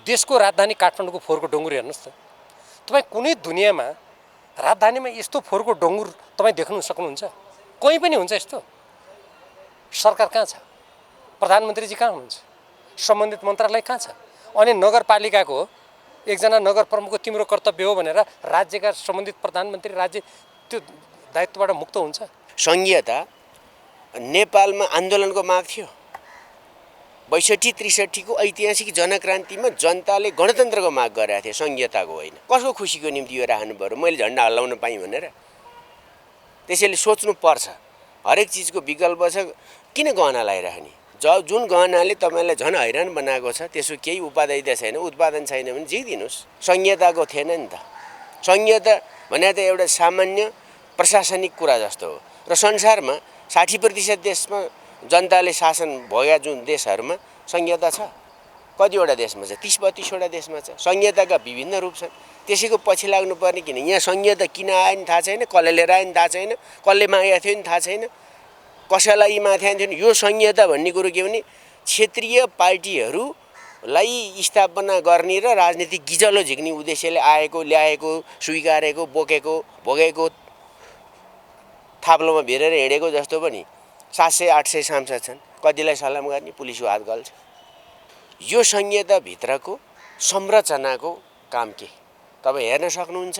देशको राजधानी काठमाडौँको फोहोरको डङ्गुर हेर्नुहोस् त। तपाईँ कुनै दुनियाँमा राजधानीमा यस्तो फोहोरको डङ्गुर तपाईँ देख्नु सक्नुहुन्छ? कहीँ पनि हुन्छ यस्तो? सरकार कहाँ छ? प्रधानमन्त्रीजी कहाँ हुनुहुन्छ? सम्बन्धित मन्त्रालय कहाँ छ? अनि नगरपालिकाको एकजना नगर प्रमुखको तिम्रो कर्तव्य हो भनेर राज्यका सम्बन्धित प्रधानमन्त्री राज्य त्यो दायित्वबाट मुक्त हुन्छ? संघीयता नेपालमा आन्दोलनको माग थियो। 62-63 को ऐतिहासिक जनक्रान्तिमा जनताले गणतन्त्रको माग गरेका थिए, संघीयताको होइन। कसको खुसीको निम्ति यो राख्नु पर्यो? मैले झन्डा हल्लाउन पाएँ भनेर? त्यसैले सोच्नु पर्छ। हरेक चिजको विकल्प छ, किन गहना लगाइराख्ने? जुन गहनाले तपाईँलाई झन् हैरान बनाएको छ त्यसको केही उपादेयता छैन, उत्पादन छैन भने जिदिनुहोस्। संघीयताको थिएन नि त। संघीयता भने त एउटा सामान्य प्रशासनिक कुरा जस्तो हो र संसारमा 60% देशमा जनताले शासन भएका जुन देशहरूमा संघीयता छ, कतिवटा देशमा छ? 30-32 देशमा छ। संघीयताका विभिन्न रूप छन्। त्यसैको पछि लाग्नुपर्ने किन? यहाँ संघीयता किन आयो नि थाहा छैन, कसले लिएर आयो नि थाहा छैन, कसले मागेको थियो नि थाहा छैन, कसैलाई माथि आएको थियो नि। यो संघीयता भन्ने कुरो के भने क्षेत्रीय पार्टीहरूलाई स्थापना गर्ने र राजनीतिक गिजलो झिक्ने उद्देश्यले आएको, ल्याएको, स्वीकारेको, बोकेको, भोगेको, थाप्लोमा भिरेर हिँडेको जस्तो पनि 700-800 सांसद छन्। कतिलाई सलाम गर्ने? पुलिसको हात गल्छ। यो संघीयताभित्रको संरचनाको काम के तपाईँ हेर्न सक्नुहुन्छ।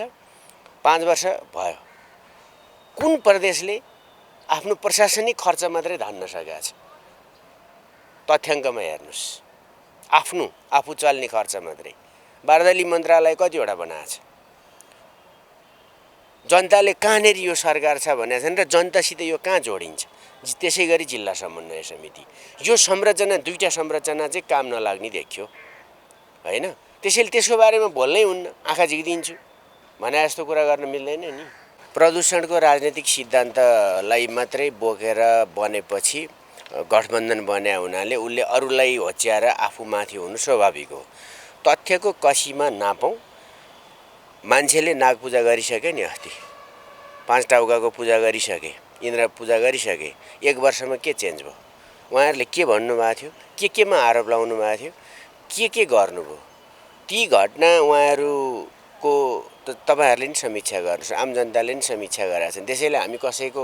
5 वर्ष भयो, कुन प्रदेशले आफ्नो प्रशासनिक खर्च मात्रै धान्न सकेको छ? तथ्याङ्कमा हेर्नुहोस्, आफू चल्ने खर्च मात्रै। बारदली मन्त्रालय कतिवटा बनाएको छ? जनताले कहाँनेर यो सरकार छ भनेको छन् र जनतासित यो कहाँ जोडिन्छ? त्यसै गरी जिल्ला समन्वय समिति, यो संरचना, दुईटा संरचना चाहिँ काम नलाग्ने देखियो होइन। त्यसैले त्यसको बारेमा बोल्नै हुन्न, आँखा झिक्दिन्छु भने जस्तो कुरा गर्न मिल्दैन नि। प्रदूषणको राजनीतिक सिद्धान्तलाई मात्रै बोकेर बनेपछि गठबन्धन बन्या हुनाले उसले अरूलाई होच्याएर आफू माथि हुनु स्वाभाविक हो। तथ्यको कसीमा नापौँ। मान्छेले नाग पूजा गरिसके नि, अस्ति 5 टाउकाको पूजा गरिसके, इन्द्र पूजा गरिसके। 1 वर्षमा के चेन्ज भयो? उहाँहरूले के भन्नुभएको थियो, केमा आरोप लाउनु भएको थियो, के गर्नुभयो? ती घटना उहाँहरूको तपाईहरुले नि समीक्षा गर्नुहोस्, आम जनताले नि समीक्षा गरेका छन्। त्यसैले हामी कसैको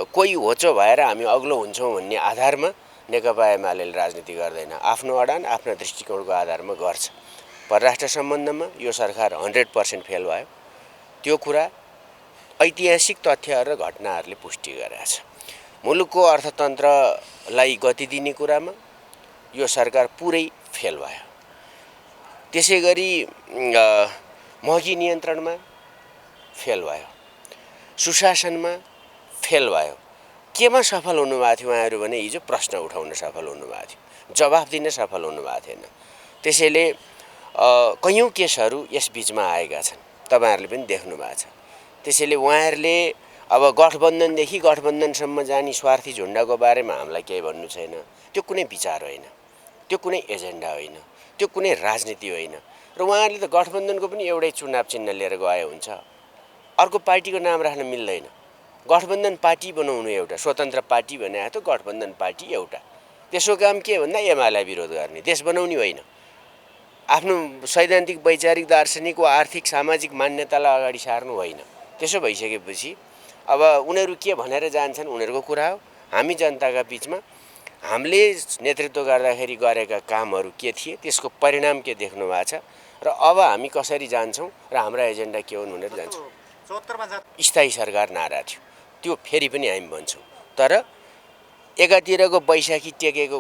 कोही होचो भएर हामी अग्लो हुन्छौँ भन्ने आधारमा नेकपा एमाले राजनीति गर्दैन। आफ्नो अडान, आफ्नो दृष्टिकोणको आधारमा गर्छ। परराष्ट्र सम्बन्धमा यो सरकार 100% फेल भयो। त्यो कुरा ऐतिहासिक तथ्यहरू र घटनाहरूले पुष्टि गरेका छ। मुलुकको अर्थतन्त्रलाई गति दिने कुरामा यो सरकार पुरै फेल भयो। त्यसैगरी महँगी नियन्त्रणमा फेल भयो, सुशासनमा फेल भयो। केमा सफल हुनुभएको थियो उहाँहरू भने हिजो प्रश्न उठाउन सफल हुनुभएको थियो, जवाफ दिन सफल हुनुभएको थिएन। त्यसैले कयौं केसहरू यस बीचमा आएका छन्, तपाईहरुले पनि देख्नु भएको छ। त्यसैले उहाँहरूले अब गठबन्धनदेखि गठबन्धनसम्म जाने स्वार्थी झुण्डको बारेमा हामीलाई केही भन्नु छैन। त्यो कुनै विचार होइन, त्यो कुनै एजेन्डा होइन, त्यो कुनै राजनीति होइन। र उहाँहरूले त गठबन्धनको पनि एउटै चुनाव चिन्ह लिएर गए हुन्छ, अर्को पार्टीको नाम राख्न मिल्दैन। गठबन्धन पार्टी बनाउनु एउटा, स्वतन्त्र पार्टी भने त गठबन्धन पार्टी एउटा। त्यसको काम के भन्दा एमालेलाई विरोध गर्ने, देश बनाउने होइन। आफ्नो सैद्धान्तिक, वैचारिक, दार्शनिक वा आर्थिक, सामाजिक मान्यतालाई अगाडि सार्नु होइन। त्यसो भइसकेपछि अब उनीहरू के भनेर जान्छन् उनीहरूको कुरा हो। हामी जनताका बीचमा हामीले नेतृत्व गर्दाखेरि गरेका कामहरू के थिए, त्यसको परिणाम के देख्नु भएको छ र अब हामी कसरी जान्छौँ र हाम्रा एजेन्डा के हुन् भनेर जान्छौँ। स्थायी सरकार नारा थियो, त्यो फेरि पनि हामी भन्छौँ। तर एकातिरको बैशाखी टेकेको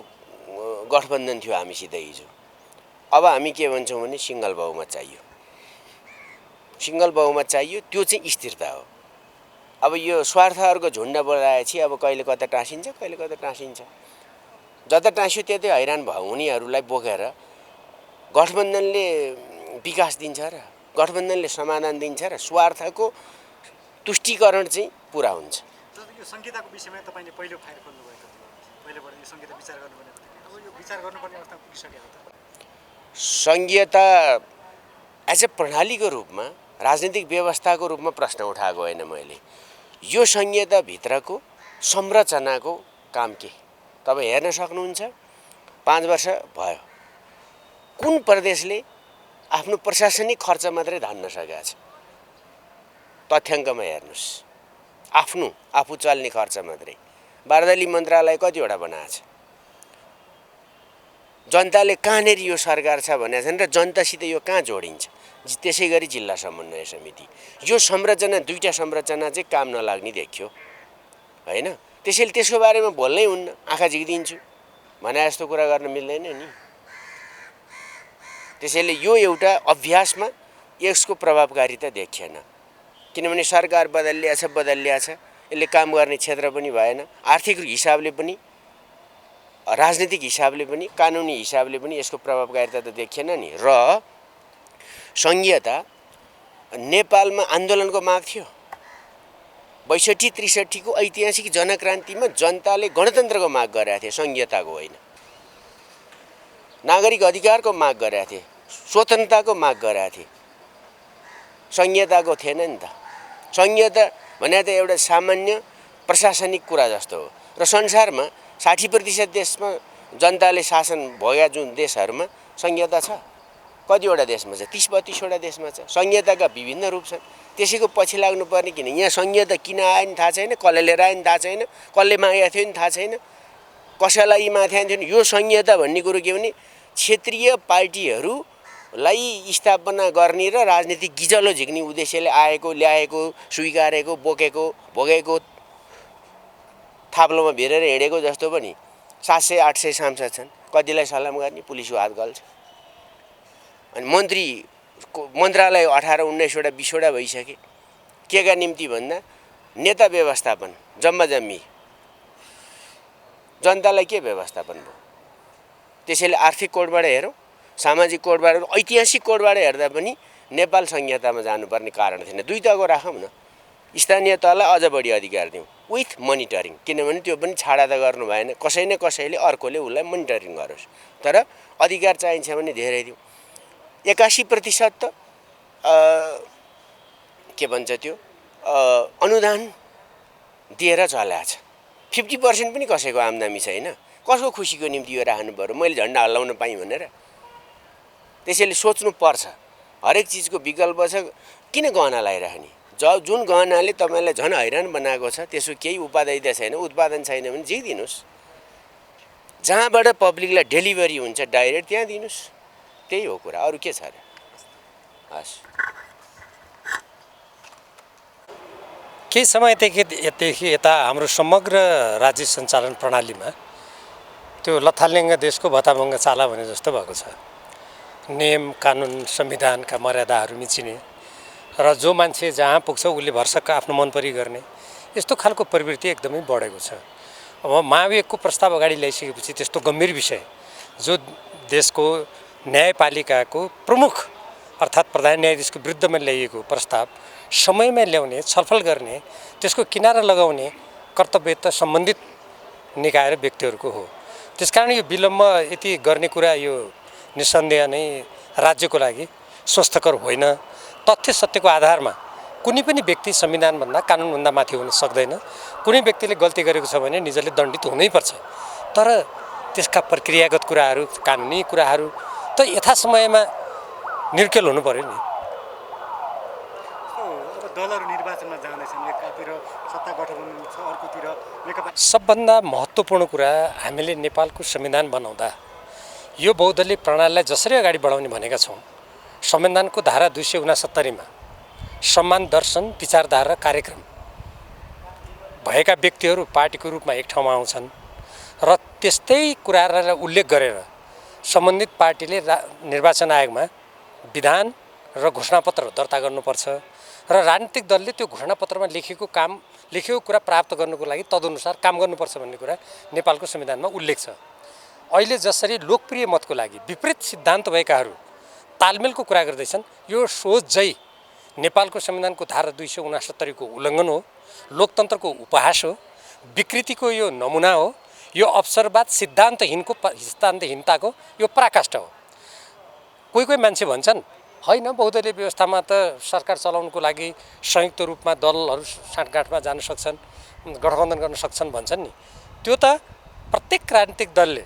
गठबन्धन थियो हामीसित हिजो। अब हामी के भन्छौँ भने सिङ्गल बहुमत चाहियो, सिङ्गल बहुमत चाहियो। त्यो चाहिँ स्थिरता हो। अब यो स्वार्थहरूको झुण्ड बोलाएपछि अब कहिले कता टाँसिन्छ, कहिले कता टाँसिन्छ। जता टाँस्यो त्यतै हैरान भयो उनीहरूलाई बोकेर गठबन्धनले विकास दिन्छ र गठबन्धनले समाधान दिन्छ र स्वार्थको तुष्टिकरण चाहिँ पुरा हुन्छ। यो संहिताको विषयमा तपाईले पहिलो फायर खोल्नु भएको थियो, पहिलेबाट यो संहिता विचार गर्नुपर्ने थियो। अब यो विचार गर्नुपर्ने अवस्था पुगिसक्यो त। संहिता एज अ प्रणालीको रूपमा, राजनीतिक व्यवस्थाको रूपमा प्रश्न उठाएको होइन मैले। यो संहिता भित्रको संरचनाको काम के तपाईँ हेर्न सक्नुहुन्छ। 5 वर्ष भयो, कुन प्रदेशले आफ्नो प्रशासनिक खर्च मात्रै धान्न सकेको छ? तथ्याङ्कमा हेर्नुस्, आफू चल्ने खर्च मात्रै। बार्दली मन्त्रालय कतिवटा बनाएको छ? जनताले कहाँनिर यो सरकार छ भनेको छ नि र जनतासित यो कहाँ जोडिन्छ? त्यसै गरी जिल्ला समन्वय समिति, यो संरचना दुईटा संरचना चाहिँ काम नलाग्ने देखियो होइन। त्यसैले त्यसको बारेमा बोल्नै हुन्न, आँखा झिकिदिन्छु भने जस्तो कुरा गर्न मिल्दैन नि। त्यसैले यो एउटा अभ्यासमा यसको प्रभावकारिता देखिएन, किनभने सरकार बदलिया छ, यसले काम गर्ने क्षेत्र पनि भएन, आर्थिक हिसाबले पनि, राजनीतिक हिसाबले पनि, कानुनी हिसाबले पनि यसको प्रभावकारिता त देखिएन नि। र सङ्घीयता नेपालमा आन्दोलनको माग थियो। 62-63 को ऐतिहासिक जनक्रान्तिमा जनताले गणतन्त्रको माग गरेका थिए, सङ्घीयताको होइन। नागरिक अधिकारको माग गरेका थिए, स्वतन्त्रताको माग गरेका थिए, सङ्घीयताको थिएन नि त। सङ्घीयता भने त एउटा सामान्य प्रशासनिक कुरा जस्तो हो। र संसारमा 60% देशमा जनताले शासन भएका जुन देशहरूमा सङ्घीयता छ, कतिवटा देशमा छ? 30-32वटा देशमा छ। सङ्घीयताका विभिन्न रूप छन्, त्यसैको पछि लाग्नुपर्ने किन? यहाँ सङ्घीयता किन आयो नि थाहा छैन, कसले लिएर आयो नि थाहा छैन, कसले मागेको थियो नि थाहा छैन, कसैलाई माथि थियो नि। यो सङ्घीयता भन्ने कुरो के भने क्षेत्रीय पार्टीहरूलाई स्थापना गर्ने र राजनीतिक गिजलो झिक्ने उद्देश्यले आएको, ल्याएको, स्वीकारेको, बोकेको, भोगेको, थाप्लोमा भिरेर हिँडेको जस्तो पनि 700-800 सांसद छन्। कतिलाई सलाम गर्ने? पुलिसको हात गल्छ। अनि मन्त्रालय 18-19वटा 20वटा भइसके। केका निम्ति भन्दा नेता व्यवस्थापन, जम्मी जनतालाई के व्यवस्थापन भयो? त्यसैले आर्थिक कोडबाट हेरौँ, सामाजिक कोडबाट, ऐतिहासिक कोडबाट हेर्दा पनि नेपाल संहितामा जानुपर्ने कारण थिएन। दुईटाको राखौँ न, स्थानीय तहलाई अझ बढी अधिकार दिउँ विथ मोनिटरिङ, किनभने त्यो पनि छाडा त गर्नु भएन, कसै न कसैले अर्कोले उसलाई मोनिटरिङ गरोस्, तर अधिकार चाहिन्छ भने धेरै दिउँ। 81% त के भन्छ त्यो अनुदान दिएर चलाएको छ। 50% पनि कसैको आम्दानी छैन। कसको खुसीको निम्ति यो राख्नु पर्यो? मैले झन्डा हल्लाउन पाएँ भनेर? त्यसैले सोच्नु पर्छ। हरेक चिजको विकल्प छ, किन गहना लगाइराख्ने? जुन गहनाले तपाईँलाई झन् हैरान बनाएको छ, त्यसको केही उत्पादन छैन भने झिकिदिनुहोस्। जहाँबाट पब्लिकलाई डेलिभरी हुन्छ डाइरेक्ट त्यहाँ दिनुहोस्। त्यही हो कुरा, अरू के छ र? हस्, केही समयदेखि यता हाम्रो समग्र राज्य सञ्चालन प्रणालीमा त्यो लथालिङ्ग देशको भताभङ्ग चाला भने जस्तो भएको छ। नियम कानुन संविधानका मर्यादाहरू मिचिने र जो मान्छे जहाँ पुग्छ उसले भरसक आफ्नो मनपरी गर्ने, यस्तो खालको प्रवृत्ति एकदमै बढेको छ। अब महाभियोगको प्रस्ताव अगाडि ल्याइसकेपछि त्यस्तो गम्भीर विषय जो देशको न्यायपालिकाको प्रमुख अर्थात् प्रधान न्यायाधीशको विरुद्धमा ल्याइएको प्रस्ताव समयमा ल्याउने, छलफल गर्ने, त्यसको किनारा लगाउने कर्तव्य त सम्बन्धित निकाय र व्यक्तिहरूको हो। त्यसकारण यो विलम्ब यति गर्ने कुरा यो निसन्देह नै राज्यको लागि स्वस्थकर होइन। तथ्य सत्यको आधारमा कुनै पनि व्यक्ति संविधानभन्दा कानुनभन्दा माथि हुन सक्दैन। कुनै व्यक्तिले गल्ती गरेको छ भने निजले दण्डित हुनैपर्छ, तर त्यसका प्रक्रियागत कुराहरू, कानुनी कुराहरू त यथासमयमा निर्केल हुनु पर्यो नि। अब दलहरू निर्वाचनमा जाँदैछन्, एकातिर सत्ता गठबन्धन छ, अर्कोतिर नेकपा। सबभन्दा महत्त्वपूर्ण कुरा, हामीले नेपालको संविधान बनाउँदा यो बहुदलीय प्रणालीलाई जसरी अगाडि बढाउने भनेका छौँ, संविधानको धारा 269 सम्मान, दर्शन, विचारधारा, कार्यक्रम भएका व्यक्तिहरू पार्टीको रूपमा एक ठाउँमा आउँछन् र त्यस्तै कुराहरूलाई उल्लेख गरेर सम्बन्धित पार्टीले निर्वाचन आयोगमा विधान र घोषणापत्र दर्ता गर्नुपर्छ र राजनीतिक दलले त्यो घोषणापत्रमा लेखेको कुरा प्राप्त गर्नुको लागि तदनुसार काम गर्नुपर्छ भन्ने कुरा नेपालको संविधानमा उल्लेख छ। अहिले जसरी लोकप्रिय मतको लागि विपरीत सिद्धान्त भएकाहरू तालमेलको कुरा गर्दैछन्, यो सोझै नेपालको संविधानको धारा 269 को उल्लङ्घन हो, लोकतन्त्रको उपहास हो, विकृतिको यो नमुना हो, यो अवसरवाद सिद्धान्तहीनताको यो पराकाष्ठ हो। कोही मान्छे भन्छन् होइन बहुदलीय व्यवस्थामा त सरकार चलाउनको लागि संयुक्त रूपमा दलहरू साँठगाँठमा जान सक्छन्, गठबन्धन गर्न सक्छन् भन्छन् नि। त्यो त प्रत्येक राजनीतिक दलले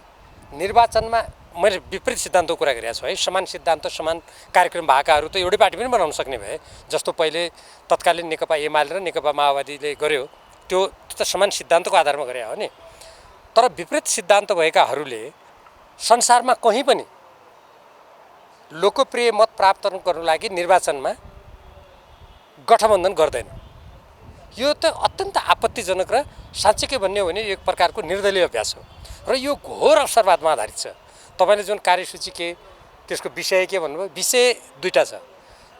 निर्वाचनमा मैले विपरीत सिद्धान्तको कुरा गरिरहेको छु है। समान सिद्धान्त समान कार्यक्रम भएकाहरू त एउटै पार्टी पनि बनाउन सक्ने भए, जस्तो पहिले तत्कालीन नेकपा एमाले र नेकपा माओवादीले गर्यो, त्यो त समान सिद्धान्तको आधारमा गरे हो नि। तर विपरीत सिद्धान्त भएकाहरूले संसारमा कहीँ पनि लोकप्रिय मत प्राप्त गर्नको लागि निर्वाचनमा गठबन्धन गर्दैन। यो त अत्यन्त आपत्तिजनक र साँच्चै भन्ने हो भने एक प्रकारको निर्दलीय अभ्यास हो र यो घोर अवसरवादमा आधारित छ। तपाईँले जुन कार्यसूची के त्यसको विषय के भन्नुभयो, विषय दुईटा छ,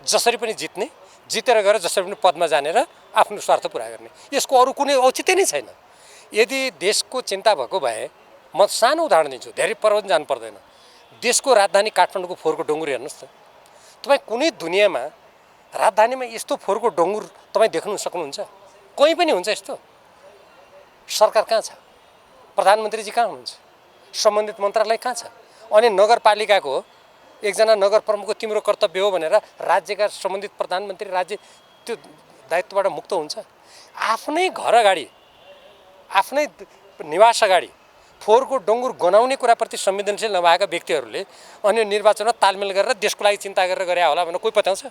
जसरी पनि जित्ने, जितेर गएर जसरी पनि पदमा जाने र आफ्नो स्वार्थ पुरा गर्ने, यसको अरू कुनै औचित्य नै छैन। यदि देशको चिन्ता भएको भए, म सानो उदाहरण दिन्छु, धेरै पर पनि जानु पर्दैन। देशको राजधानी काठमाडौँको फोहोरको डोङ्गुरी हेर्नुहोस् त। तपाईँ कुनै दुनियाँमा राजधानीमा यस्तो फोहोरको डोङ्गुर तपाईँ देख्नु सक्नुहुन्छ? कहीँ पनि हुन्छ यस्तो? सरकार कहाँ छ? प्रधानमन्त्रीजी कहाँ हुनुहुन्छ? सम्बन्धित मन्त्रालय कहाँ छ? अनि नगरपालिकाको एकजना नगर प्रमुखको तिम्रो कर्तव्य हो भनेर राज्यका सम्बन्धित प्रधानमन्त्री राज्य त्यो दायित्वबाट मुक्त हुन्छ? आफ्नै घर अगाडि, आफ्नै निवास अगाडि फोहोरको डोङ्गुर गनाउने कुराप्रति संवेदनशील नभएका व्यक्तिहरूले अनि निर्वाचनमा तालमेल गरेर देशको लागि चिन्ता गरेर गरे होला भनेर कोही पत्याउँछ?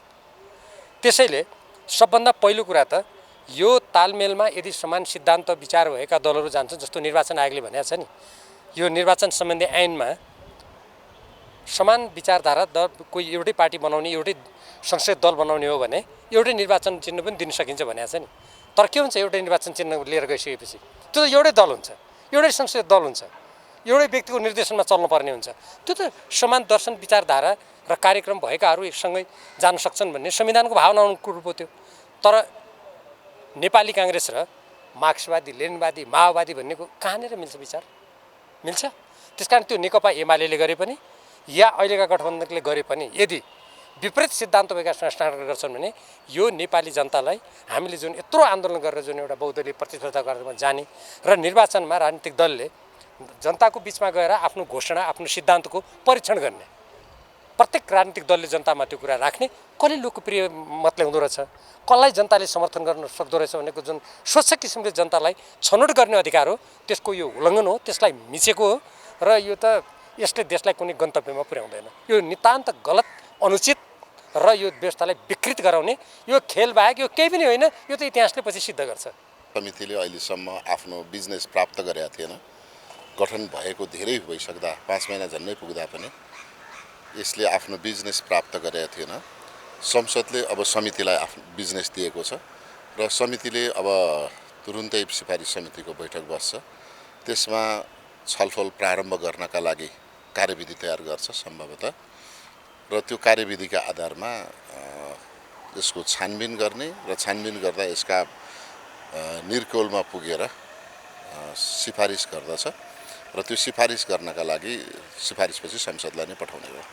त्यसैले सबभन्दा पहिलो कुरा त यो तालमेलमा यदि समान सिद्धान्त विचार भएका दलहरू जान्छन्, जस्तो निर्वाचन आयोगले भनेको छ नि, यो निर्वाचन सम्बन्धी ऐनमा समान विचारधारा दल कोही एउटै पार्टी बनाउने, एउटै संसदीय दल बनाउने हो भने एउटै निर्वाचन चिन्ह पनि दिन सकिन्छ भनेको छ नि। तर के हुन्छ, एउटै निर्वाचन चिन्ह लिएर गइसकेपछि त्यो त एउटै दल हुन्छ, एउटै संसदीय दल हुन्छ, एउटै व्यक्तिको निर्देशनमा चल्नुपर्ने हुन्छ। त्यो त समान दर्शन विचारधारा र कार्यक्रम भएकाहरू एकसँगै जान सक्छन् भन्ने संविधानको भावना अनुरूप हो त्यो। तर नेपाली काङ्ग्रेस र मार्क्सवादी, लेनिनवादी, माओवादी भन्नेको कहाँनिर मिल्छ विचार? मिल्छ? त्यसकारण त्यो नेकपा एमाले गरे पनि या अहिलेका गठबन्धनले गरे पनि यदि विपरीत सिद्धान्त भएका संस्थानहरू गर्छन् भने यो नेपाली जनतालाई हामीले जुन यत्रो आन्दोलन गरेर जुन एउटा बहुदलीय प्रतिस्पर्धा गरेर जाने र निर्वाचनमा राजनीतिक दलले जनताको बिचमा गएर आफ्नो घोषणा, आफ्नो सिद्धान्तको परीक्षण गर्ने, प्रत्येक राजनीतिक दलले जनतामा त्यो कुरा राख्ने, कसले लोकप्रिय मत ल्याउँदो रहेछ, कसलाई जनताले समर्थन गर्न सक्दो रहेछ भनेको जुन स्वच्छ किसिमले जनतालाई छनौट गर्ने अधिकार हो, त्यसको यो उल्लङ्घन हो, त्यसलाई मिचेको हो र यो त यसले देशलाई कुनै गन्तव्यमा पुर्याउँदैन। यो नितान्त गलत, अनुचित र यो व्यवस्थालाई विकृत गराउने यो खेल बाहेक यो केही पनि होइन। यो त इतिहासले पछि सिद्ध गर्छ। समितिले अहिलेसम्म आफ्नो बिजनेस प्राप्त गरेका थिएन। गठन भएको धेरै भइसक्दा 5 महिना झन्डै पुग्दा पनि यसले आफ्नो बिजनेस प्राप्त गरेका थिएन। संसदले अब समितिलाई आफ्नो बिजनेस दिएको छ र समितिले अब तुरुन्तै सिफारिस समितिको बैठक बस्छ, त्यसमा छलफल प्रारम्भ गर्नका लागि कार्यविधि तयार गर्छ सम्भवतः, र त्यो कार्यविधिका आधारमा यसको छानबिन गर्ने र छानबिन गर्दा यसका निर्कोलमा पुगेर सिफारिस गर्दछ र त्यो सिफारिस गर्नका लागि सिफारिसपछि संसदलाई नै पठाउने हो।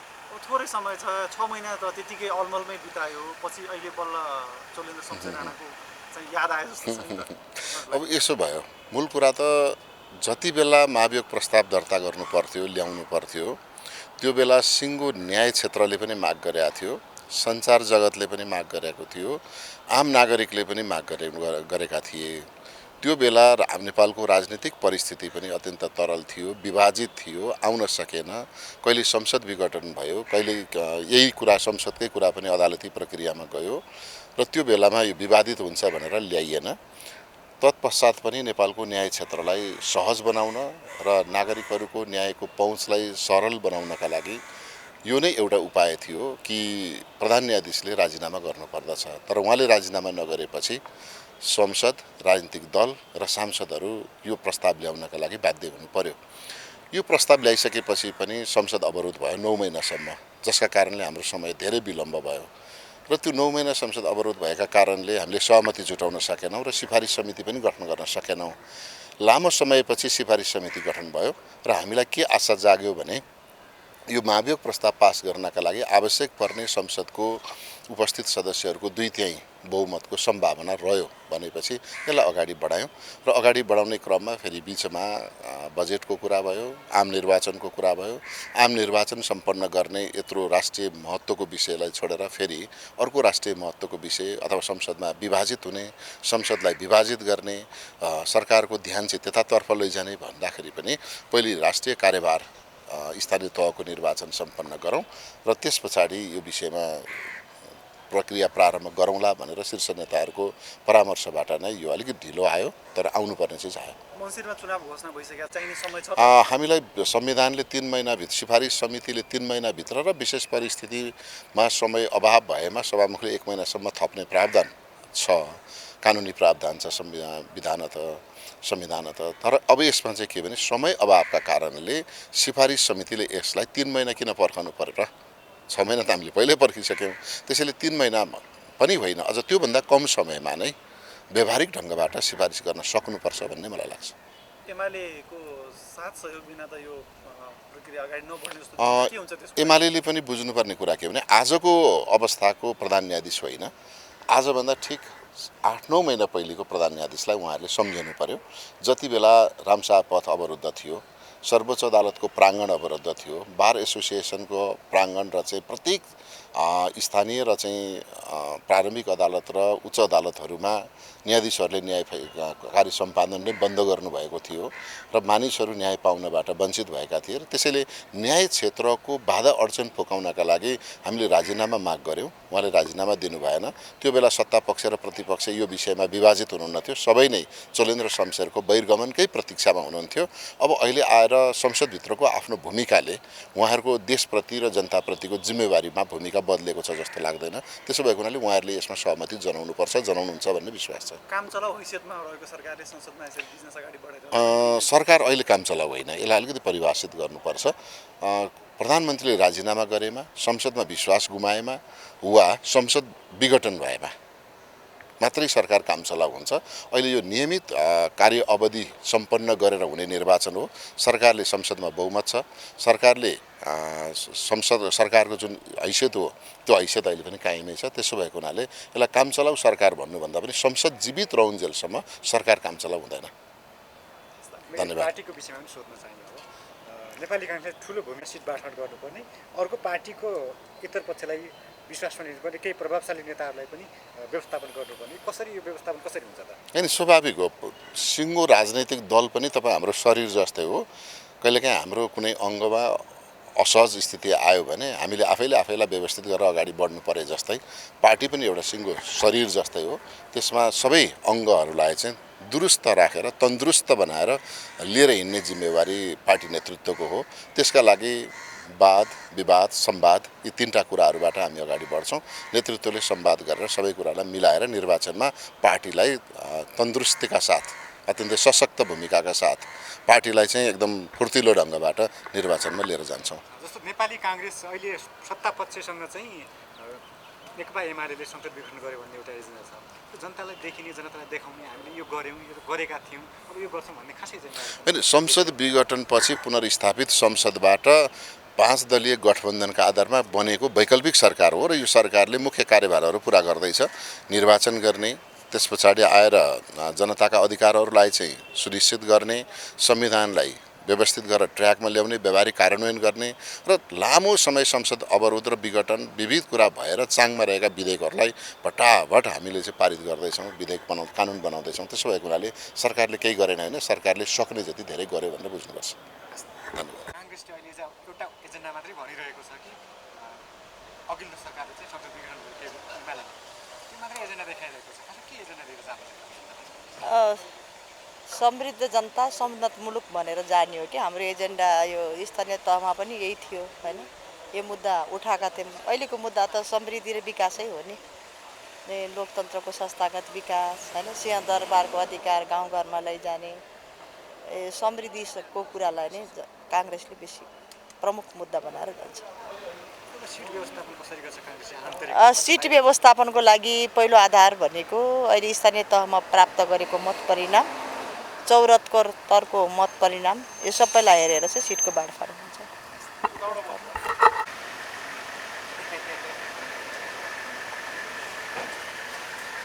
थोरै समय छ, 6 महिना त त्यतिकै अलमलमै बितायो, पछि अहिले बल्ल चोलेन्द्र शमशेर राणाको चाहिँ याद आयो जस्तो छ। अब यसो भयो, मूल कुरा त जति बेला महाभियोग प्रस्ताव दर्ता गर्नु पर्थ्यो, ल्याउनु पर्थ्यो, त्यो बेला सिङ्गो न्याय क्षेत्रले पनि माग गरेका थियो, सञ्चार जगतले पनि माग गरेको थियो, आम नागरिकले पनि माग गरेका थिए। त्यो बेला नेपालको राजनीतिक परिस्थिति पनि अत्यन्त तरल थियो, विभाजित थियो, आउन सकेन। कहिले संसद विघटन भयो, कहिले यही कुरा संसदकै कुरा पनि अदालती प्रक्रियामा गयो र त्यो बेलामा यो विवादित हुन्छ भनेर ल्याइएन। तत्पश्चात पनि नेपालको न्याय क्षेत्रलाई सहज बनाउन र नागरिकहरूको न्यायको पहुँचलाई सरल बनाउनका लागि यो नै एउटा उपाय थियो कि प्रधान न्यायाधीशले राजीनामा गर्नुपर्दछ। तर उहाँले राजीनामा नगरेपछि संसद, राजनीतिक दल र सांसदहरू यो प्रस्ताव ल्याउनका लागि बाध्य हुनु पर्यो। यो प्रस्ताव ल्याइसकेपछि पनि संसद अवरोध भयो 9 महिनासम्म, जसका कारणले हाम्रो समय धेरै विलम्ब भयो र त्यो 9 महिना संसद अवरोध भएका कारणले हामीले सहमति जुटाउन सकेनौँ र सिफारिस समिति पनि गठन गर्न सकेनौँ। लामो समयपछि सिफारिस समिति गठन भयो र हामीलाई के आशा जाग्यो भने यो महाभियोग प्रस्ताव पास गर्नका लागि आवश्यक पर्ने संसदको उपस्थित सदस्यहरूको 2/3 बहुमतको सम्भावना रह्यो भनेपछि यसलाई अगाडि बढायौँ र अगाडि बढाउने क्रममा फेरि बिचमा बजेटको कुरा भयो, आम निर्वाचनको कुरा भयो। आम निर्वाचन सम्पन्न गर्ने यत्रो राष्ट्रिय महत्त्वको विषयलाई छोडेर फेरि अर्को राष्ट्रिय महत्त्वको विषय अथवा संसदमा विभाजित हुने, संसदलाई विभाजित गर्ने, सरकारको ध्यान चाहिँ त्यतातर्फ लैजाने भन्दाखेरि पनि पहिले राष्ट्रिय कार्यभार स्थानीय तहको निर्वाचन सम्पन्न गरौँ र त्यस पछाडि यो विषयमा प्रक्रिया प्रारम्भ गरौँला भनेर शीर्ष नेताहरूको परामर्शबाट नै यो अलिकति ढिलो आयो, तर आउनुपर्ने चाहिँ आयो। मङ्सिरमा चुनाव घोषणा भइसक्यो, चाहिने समय छ। हामीलाई संविधानले 3 महिनाभित्र, सिफारिस समितिले 3 महिनाभित्र र विशेष परिस्थितिमा समय अभाव भएमा सभामुखले 1 महिनासम्म थप्ने प्रावधान छ, कानुनी प्रावधान छ संविधानत। तर अब यसमा चाहिँ के भने समय अभावका कारणले सिफारिस समितिले यसलाई 3 महिना किन पर्खनु पर्यो र? 6 महिना त हामीले पहिल्यै पर्खिसक्यौँ। त्यसैले 3 महिना पनि होइन, अझ त्योभन्दा कम समयमा नै व्यावहारिक ढङ्गबाट सिफारिस गर्न सक्नुपर्छ भन्ने मलाई लाग्छ। एमालेको साथ सहयोग बिना त यो प्रक्रिया अगाडि नबढ्ने जस्तो के हुन्छ त्यसको? एमाले पनि बुझ्नुपर्ने कुरा के भने आजको अवस्थाको प्रधान न्यायाधीश होइन, आजभन्दा ठिक 8-9 महिना पहिलेको प्रधान न्यायाधीशलाई उहाँहरूले सम्झनु पर्यो। जति बेला रामशाह पथ अवरुद्ध थियो, सर्वोच्च अदालतको प्राङ्गण अवरुद्ध थियो, बार एसोसिएसनको प्राङ्गण र चाहिँ प्रत्येक स्थानीय र चाहिँ प्रारम्भिक अदालत र उच्च अदालतहरूमा न्यायाधीशहरूले न्याय कार्य सम्पादन नै बन्द गर्नुभएको थियो र मानिसहरू न्याय पाउनबाट वञ्चित भएका थिए। र त्यसैले न्याय क्षेत्रको बाधा अडचन फुकाउनका लागि हामीले राजीनामा माग गऱ्यौँ, उहाँले राजीनामा दिनु भएन। त्यो बेला सत्ता पक्ष र प्रतिपक्ष यो विषयमा विभाजित हुनुहुन्न थियो, सबै नै चोलेन्द्र शमशेरको बहिर्गमनकै प्रतीक्षामा हुनुहुन्थ्यो। अब अहिले आएर संसदभित्रको आफ्नो भूमिकाले उहाँहरूको देशप्रति र जनताप्रतिको जिम्मेवारीमा भूमिका बदलेको छ जस्तो लाग्दैन। त्यसो भएको हुनाले उहाँहरूले यसमा सहमति जनाउनुपर्छ, जनाउनुहुन्छ भन्ने विश्वास छ। काम चलाउ हैसियतमा रहेको सरकारले संसदमा यसरी बिजनेस अगाडि बढाइरहेको सरकार अहिले काम चलाउ होइन, यसलाई अलिकति परिभाषित गर्नुपर्छ। प्रधानमन्त्रीले राजीनामा गरेमा, संसदमा विश्वास गुमाएमा वा संसद विघटन भएमा मात्रै सरकार काम चलाउ हुन्छ। अहिले यो नियमित कार्य अवधि सम्पन्न गरेर हुने निर्वाचन हो। सरकारले संसदमा बहुमत छ, सरकारले सरकारको जुन हैसियत हो त्यो हैसियत अहिले पनि कायमै छ। त्यसो भएको हुनाले यसलाई काम चलाउ सरकार भन्नुभन्दा पनि संसद जीवित रहउन्जेलसम्म सरकार काम चलाउ हुँदैन। धन्यवाद। पार्टीको विषयमा पनि सोध्न चाहियो। अब नेपाली काङ्ग्रेसले ठुलो भूमिका सिट बाँडफाँड गर्नुपर्ने, अर्को पार्टीको इतर पक्षलाई विश्वासमा लिनुपर्ने, केही प्रभावशाली नेताहरूलाई पनि व्यवस्थापन गर्नुपर्ने, कसरी यो व्यवस्थापन कसरी हुन्छ त? होइन, स्वाभाविक हो। सिङ्गो राजनैतिक दल पनि तपाईँ हाम्रो शरीर जस्तै हो। कहिलेकाहीँ हाम्रो कुनै अङ्गमा असहज स्थिति आयो भने हामीले आफैलाई व्यवस्थित गरेर अगाडि बढ्नु परे जस्तै पार्टी पनि एउटा सिङ्गो शरीर जस्तै हो। त्यसमा सबै अङ्गहरूलाई चाहिँ दुरुस्त राखेर तन्दुरुस्त बनाएर लिएर हिँड्ने जिम्मेवारी पार्टी नेतृत्वको हो। त्यसका लागि वाद विवाद संवाद यी 3टा कुराहरूबाट हामी अगाडि बढ्छौँ। नेतृत्वले संवाद गरेर सबै कुरालाई मिलाएर निर्वाचनमा पार्टीलाई तन्दुरुस्तीका साथ, अत्यन्तै सशक्त भूमिकाका साथ पार्टीलाई चाहिँ एकदम फुर्तिलो ढङ्गबाट निर्वाचनमा लिएर जान्छौँ। जस्तो नेपाली काङ्ग्रेस अहिले सत्ता पक्षसँग चाहिँ नेकपा एमाले संसद विघटन गर्यो भन्ने एउटा एजेन्डा छ। जनतालाई देखिने, जनतालाई देखाउने, हामीले यो गऱ्यौँ, यो गरेका थियौँ, अब यो गर्छौँ भन्ने खासै एजेन्डा होइन। संसद विघटनपछि पुनर्स्थापित संसदबाट 5 दलीय गठबन्धनका आधारमा बनेको वैकल्पिक सरकार हो र यो सरकारले मुख्य कार्यभारहरू पुरा गर्दैछ। निर्वाचन गर्ने, त्यस पछाडि आएर जनताका अधिकारहरूलाई चाहिँ सुनिश्चित गर्ने, संविधानलाई व्यवस्थित गरेर ट्र्याकमा ल्याउने, व्यावहारिक कार्यान्वयन गर्ने र लामो समय संसद अवरोध र विघटन विविध कुरा भएर चाङमा रहेका विधेयकहरूलाई भटाभट हामीले चाहिँ पारित गर्दैछौँ, विधेयक कानुन बनाउँदैछौँ। त्यसो भएको हुनाले सरकारले केही गरेन होइन, सरकारले सक्ने जति धेरै गर्यो भनेर बुझ्नुपर्छ। धन्यवाद। काङ्ग्रेसले अहिले चाहिँ एउटा एजेन्डा मात्रै भनिरहेको छ कि अघिल्लो सरकारले चाहिँ संसद विघटन गरेको बेलामा त्यो मात्रै एजेन्डा देखाइरहेको छ। के एजेन्डा दिएर जान्छ? समृद्ध जनता समुन्नत मुलुक भनेर जानियो कि हाम्रो एजेन्डा यो स्थानीय तहमा पनि यही थियो होइन। यो मुद्दा उठाएका थियौँ। अहिलेको मुद्दा त समृद्धि र विकासै हो नि। लोकतन्त्रको संस्थागत विकास होइन, सिंहदरबारको अधिकार गाउँघरमा लैजाने, समृद्धिको कुरालाई नै काङ्ग्रेसले बेसी प्रमुख मुद्दा बनाएर जान्छ। सिट व्यवस्थापनको लागि पहिलो आधार भनेको अहिले स्थानीय तहमा प्राप्त गरेको मत परिणाम, 74 तर्को मत परिणाम, यो सबैलाई हेरेर चाहिँ सिटको बाँडफाँड हुन्छ।